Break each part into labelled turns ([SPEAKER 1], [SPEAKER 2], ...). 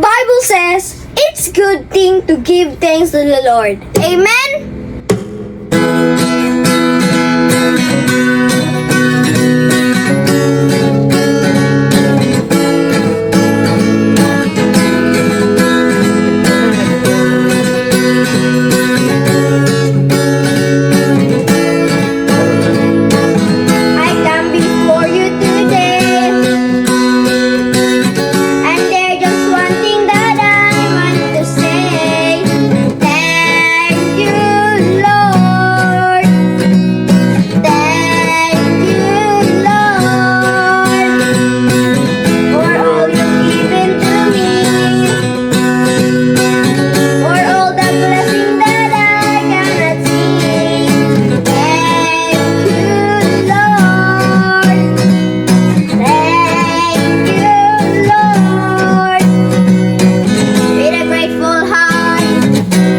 [SPEAKER 1] Bible says it's good thing to give thanks to the Lord. Amen? I come before you today, and there's just one thing that I want to say. Thank you, Lord. Thank you, Lord, for all you've given to me, for all the blessings that I cannot see. Thank you, Lord. Thank you, Lord. With a grateful heart,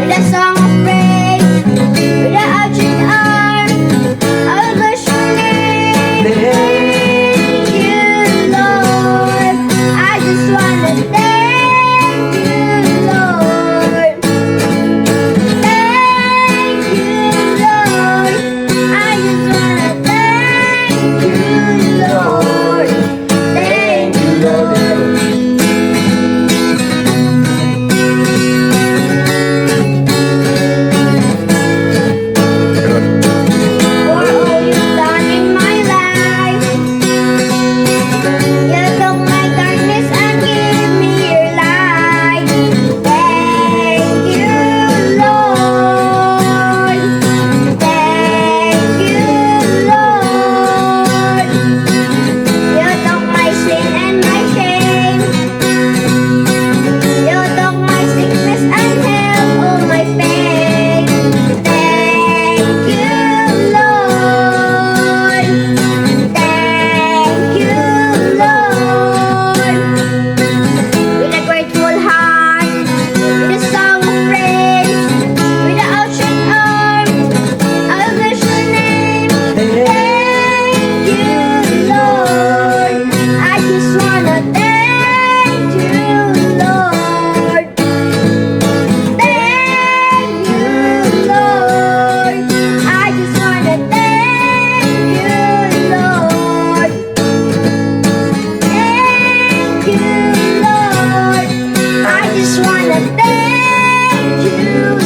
[SPEAKER 1] with a song of praise, with an outstretched arm, I'll bless your name. Thank you, Lord. I just wanna thank you, Lord. Thank you, Lord. I just wanna thank you, Lord. Thank you, Lord. For all you've done in my life, you took my darkness and gave me your light. Thank you, Lord. Thank you, Lord. You took my sin and my shame. You took my sickness and healed all my pain. Thank you, Lord. Thank you, Lord. With a grateful heart, with a song of praise, with an outstretched arm, I'll bless your name. Thank you, Lord. I just wanna thank you, Lord. Thank you, Lord. I just wanna thank you, Lord. Thank you, Lord. I just wanna thank you,